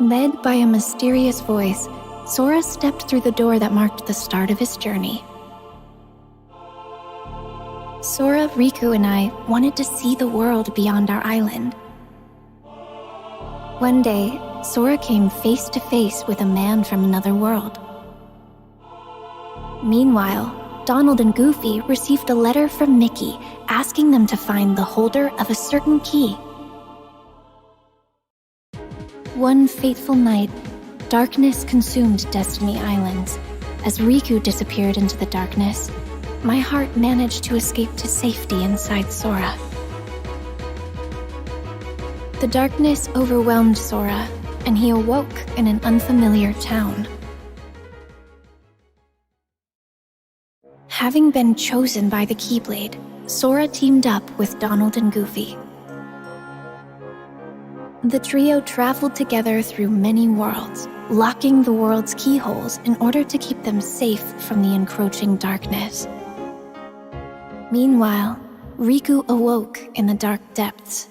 Led by a mysterious voice, Sora stepped through the door that marked the start of his journey. Sora, Riku, and I wanted to see the world beyond our island. One day, Sora came face to face with a man from another world. Meanwhile, Donald and Goofy received a letter from Mickey asking them to find the holder of a certain key. One fateful night, darkness consumed Destiny Islands. As Riku disappeared into the darkness, my heart managed to escape to safety inside Sora. The darkness overwhelmed Sora, and he awoke in an unfamiliar town. Having been chosen by the Keyblade, Sora teamed up with Donald and Goofy. The trio traveled together through many worlds, locking the world's keyholes in order to keep them safe from the encroaching darkness. Meanwhile, Riku awoke in the dark depths.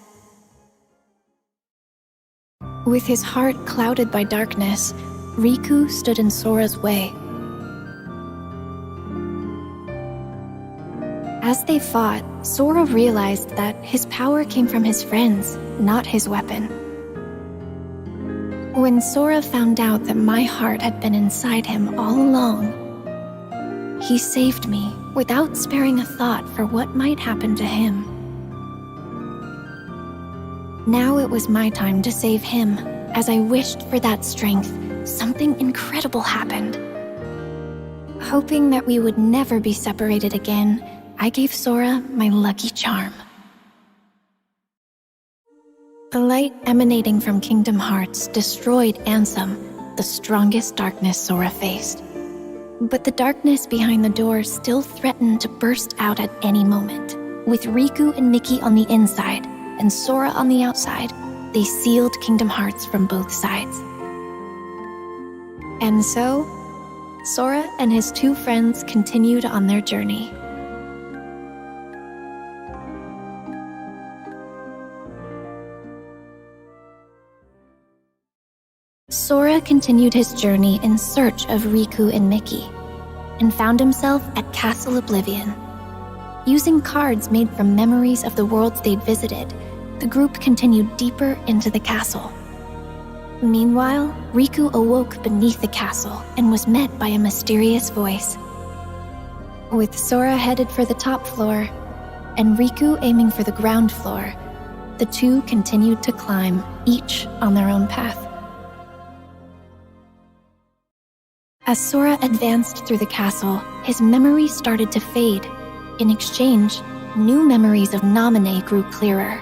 With his heart clouded by darkness, Riku stood in Sora's way. As they fought, Sora realized that his power came from his friends, not his weapon. When Sora found out that my heart had been inside him all along, he saved me without sparing a thought for what might happen to him. Now it was my time to save him. As I wished for that strength, something incredible happened. Hoping that we would never be separated again, I gave Sora my lucky charm. The light emanating from Kingdom Hearts destroyed Ansem, the strongest darkness Sora faced. But the darkness behind the door still threatened to burst out at any moment. With Riku and Mickey on the inside and Sora on the outside, they sealed Kingdom Hearts from both sides. And so, Sora and his two friends continued on their journey. Sora continued his journey in search of Riku and Mickey, and found himself at Castle Oblivion. Using cards made from memories of the worlds they'd visited, the group continued deeper into the castle. Meanwhile, Riku awoke beneath the castle and was met by a mysterious voice. With Sora headed for the top floor, and Riku aiming for the ground floor, the two continued to climb, each on their own path. As Sora advanced through the castle, his memories started to fade. In exchange, new memories of Naminé grew clearer.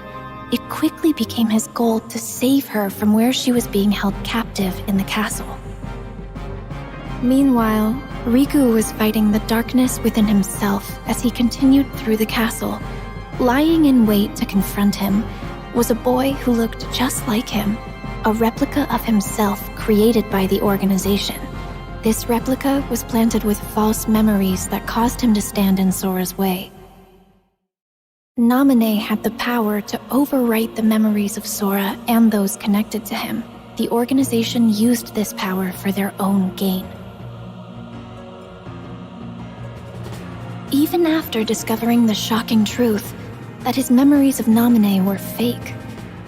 It quickly became his goal to save her from where she was being held captive in the castle. Meanwhile, Riku was fighting the darkness within himself as he continued through the castle. Lying in wait to confront him was a boy who looked just like him, a replica of himself created by the organization. This replica was planted with false memories that caused him to stand in Sora's way. Naminé had the power to overwrite the memories of Sora and those connected to him. The organization used this power for their own gain. Even after discovering the shocking truth that his memories of Naminé were fake,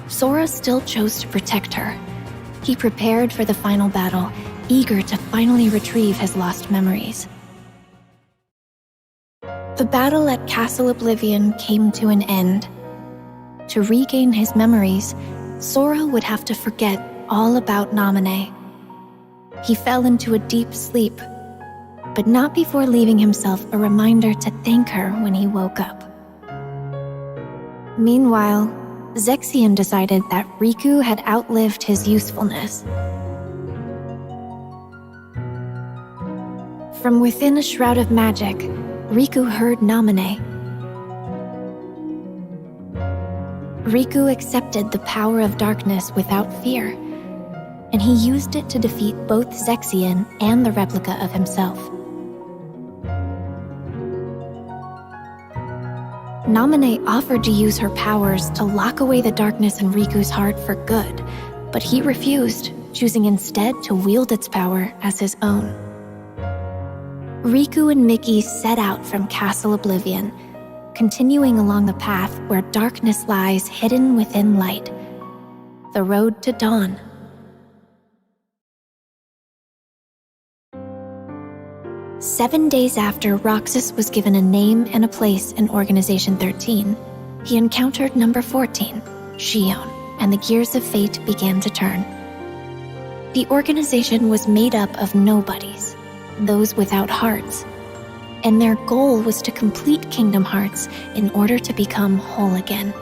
Sora still chose to protect her. He prepared for the final battle, eager to finally retrieve his lost memories. The battle at Castle Oblivion came to an end. To regain his memories, Sora would have to forget all about Naminé. He fell into a deep sleep, but not before leaving himself a reminder to thank her when he woke up. Meanwhile, Zexion decided that Riku had outlived his usefulness. From within a shroud of magic, Riku heard Naminé. Riku accepted the power of darkness without fear, and he used it to defeat both Zexion and the replica of himself. Naminé offered to use her powers to lock away the darkness in Riku's heart for good, but he refused, choosing instead to wield its power as his own. Riku and Mickey set out from Castle Oblivion, continuing along the path where darkness lies hidden within light, the road to dawn. Seven days after Roxas was given a name and a place in Organization 13, he encountered number 14, Xion, and the gears of fate began to turn. The organization was made up of nobodies, those without hearts, and their goal was to complete Kingdom Hearts in order to become whole again.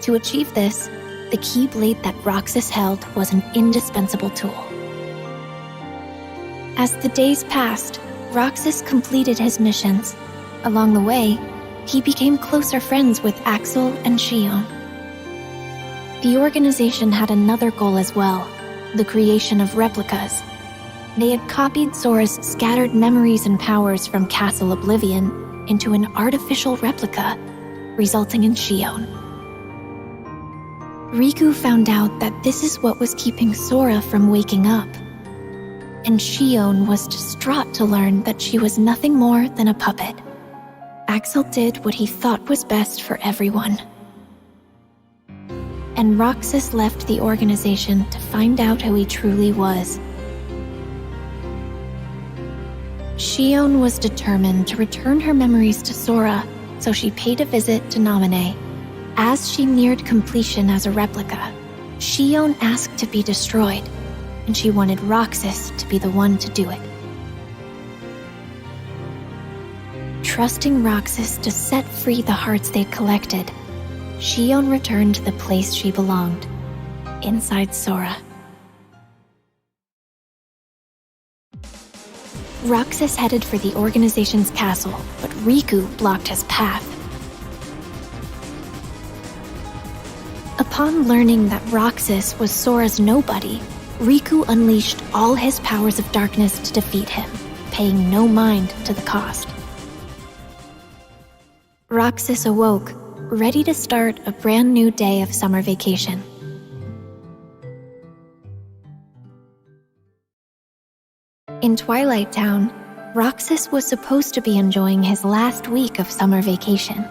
To achieve this, the Keyblade that Roxas held was an indispensable tool. As the days passed, Roxas completed his missions. Along the way, he became closer friends with Axel and Xion. The organization had another goal as well, the creation of replicas. They had copied Sora's scattered memories and powers from Castle Oblivion into an artificial replica, resulting in Xion. Riku found out that this is what was keeping Sora from waking up, and Xion was distraught to learn that she was nothing more than a puppet. Axel did what he thought was best for everyone. And Roxas left the organization to find out who he truly was. Xion was determined to return her memories to Sora, so she paid a visit to Naminé. As she neared completion as a replica, Xion asked to be destroyed, and she wanted Roxas to be the one to do it. Trusting Roxas to set free the hearts they'd collected, Xion returned to the place she belonged, inside Sora. Roxas headed for the organization's castle, but Riku blocked his path. Upon learning that Roxas was Sora's nobody, Riku unleashed all his powers of darkness to defeat him, paying no mind to the cost. Roxas awoke, ready to start a brand new day of summer vacation. In Twilight Town, Roxas was supposed to be enjoying his last week of summer vacation.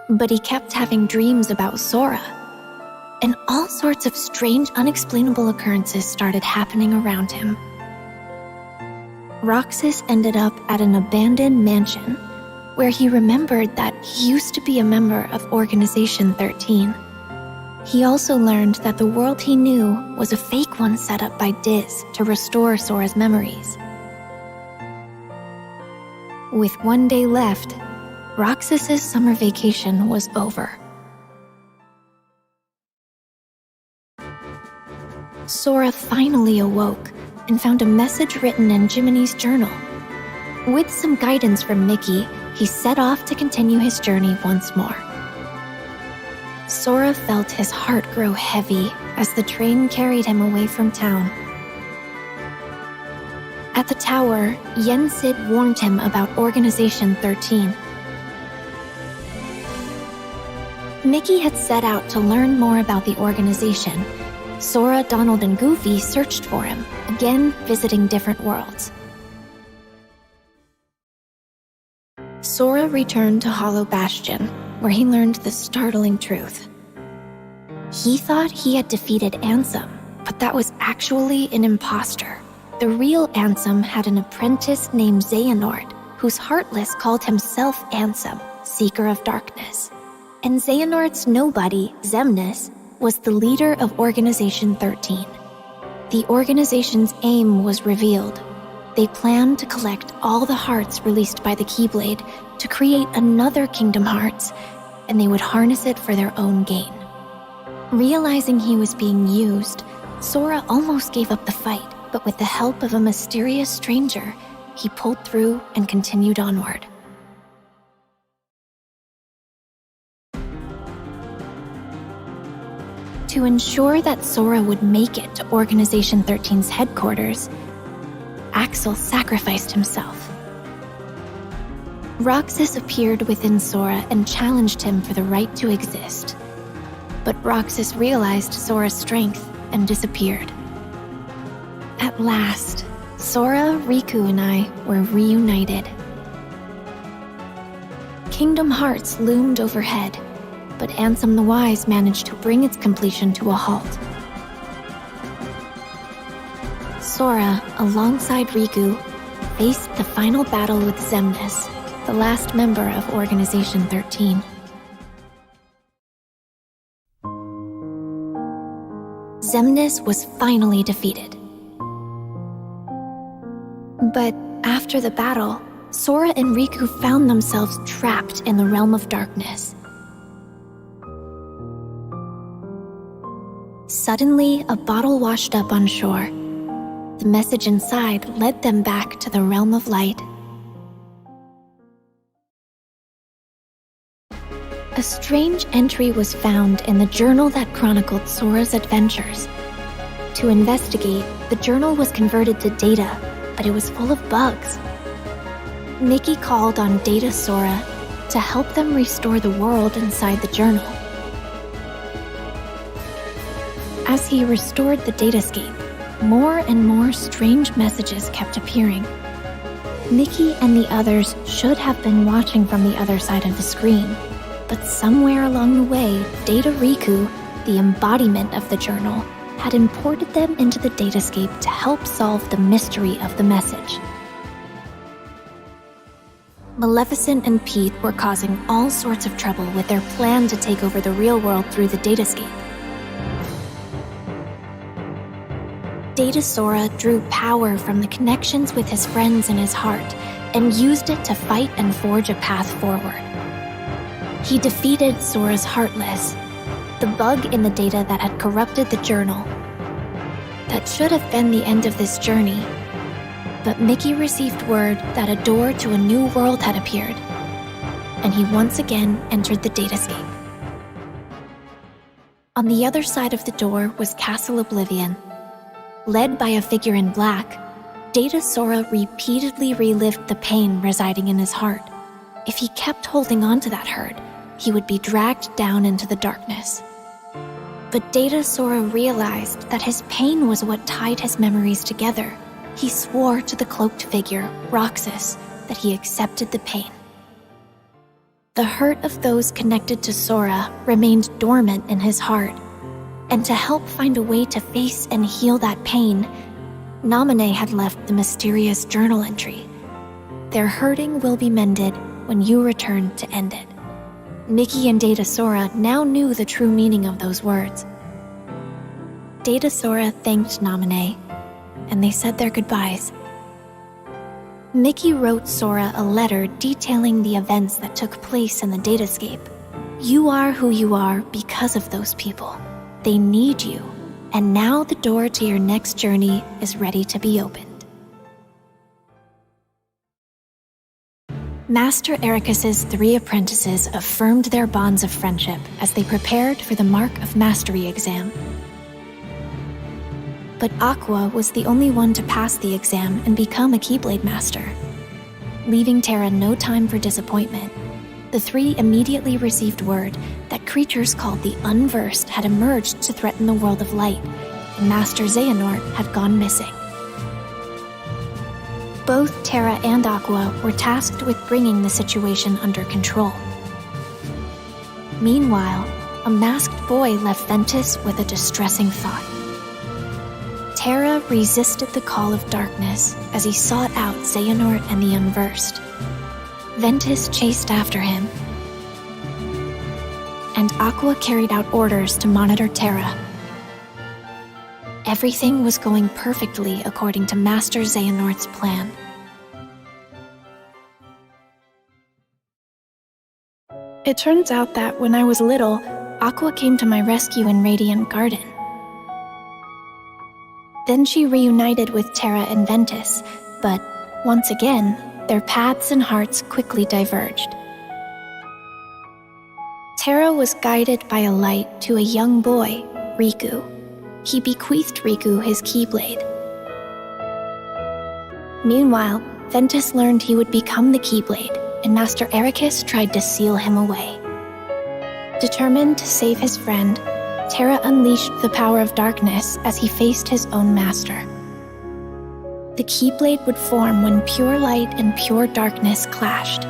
But he kept having dreams about Sora, and all sorts of strange, unexplainable occurrences started happening around him. Roxas ended up at an abandoned mansion where he remembered that he used to be a member of Organization 13. He also learned that the world he knew was a fake one set up by Diz to restore Sora's memories. With one day left, Roxas's summer vacation was over. Sora finally awoke and found a message written in Jiminy's journal. With some guidance from Mickey, he set off to continue his journey once more. Sora felt his heart grow heavy as the train carried him away from town. At the tower, Yen Sid warned him about Organization 13. Mickey had set out to learn more about the organization. Sora, Donald, and Goofy searched for him, again visiting different worlds. Sora returned to Hollow Bastion, where he learned the startling truth. He thought he had defeated Ansem, but that was actually an imposter. The real Ansem had an apprentice named Xehanort, whose Heartless called himself Ansem, Seeker of Darkness. And Xehanort's nobody, Xemnas, was the leader of Organization 13. The organization's aim was revealed. They planned to collect all the hearts released by the Keyblade to create another Kingdom Hearts, and they would harness it for their own gain. Realizing he was being used, Sora almost gave up the fight, but with the help of a mysterious stranger, he pulled through and continued onward. To ensure that Sora would make it to Organization 13's headquarters, Axel sacrificed himself. Roxas appeared within Sora and challenged him for the right to exist. But Roxas realized Sora's strength and disappeared. At last, Sora, Riku, and I were reunited. Kingdom Hearts loomed overhead, but Ansem the Wise managed to bring its completion to a halt. Sora, alongside Riku, faced the final battle with Xemnas, the last member of Organization 13. Xemnas was finally defeated. But after the battle, Sora and Riku found themselves trapped in the realm of darkness. Suddenly, a bottle washed up on shore. The message inside led them back to the realm of light. A strange entry was found in the journal that chronicled Sora's adventures. To investigate, the journal was converted to data, but it was full of bugs. Mickey called on Data Sora to help them restore the world inside the journal. As he restored the datascape, more and more strange messages kept appearing. Mickey and the others should have been watching from the other side of the screen, but somewhere along the way, Data Riku, the embodiment of the journal, had imported them into the datascape to help solve the mystery of the message. Maleficent and Pete were causing all sorts of trouble with their plan to take over the real world through the datascape. Data Sora drew power from the connections with his friends in his heart and used it to fight and forge a path forward. He defeated Sora's Heartless, the bug in the data that had corrupted the journal. That should have been the end of this journey, but Mickey received word that a door to a new world had appeared, and he once again entered the datascape. On the other side of the door was Castle Oblivion. Led by a figure in black, Data Sora repeatedly relived the pain residing in his heart. If he kept holding on to that hurt, he would be dragged down into the darkness. But Data Sora realized that his pain was what tied his memories together. He swore to the cloaked figure, Roxas, that he accepted the pain. The hurt of those connected to Sora remained dormant in his heart, and to help find a way to face and heal that pain, Naminé had left the mysterious journal entry. Their hurting will be mended when you return to end it. Mickey and Data Sora now knew the true meaning of those words. Data Sora thanked Naminé, and they said their goodbyes. Mickey wrote Sora a letter detailing the events that took place in the datascape. You are who you are because of those people. They need you, and now the door to your next journey is ready to be opened. Master Ericus's 3 apprentices affirmed their bonds of friendship as they prepared for the Mark of Mastery exam. But Aqua was the only one to pass the exam and become a Keyblade Master. Leaving Terra no time for disappointment, the 3 immediately received word that creatures called the Unversed had emerged to threaten the world of light, and Master Xehanort had gone missing. Both Terra and Aqua were tasked with bringing the situation under control. Meanwhile, a masked boy left Ventus with a distressing thought. Terra resisted the call of darkness as he sought out Xehanort and the Unversed. Ventus chased after him, and Aqua carried out orders to monitor Terra. Everything was going perfectly according to Master Xehanort's plan. It turns out that when I was little, Aqua came to my rescue in Radiant Garden. Then she reunited with Terra and Ventus, but once again, their paths and hearts quickly diverged. Terra was guided by a light to a young boy, Riku. He bequeathed Riku his Keyblade. Meanwhile, Ventus learned he would become the Keyblade, and Master Ericus tried to seal him away. Determined to save his friend, Terra unleashed the power of darkness as he faced his own master. The Keyblade would form when pure light and pure darkness clashed,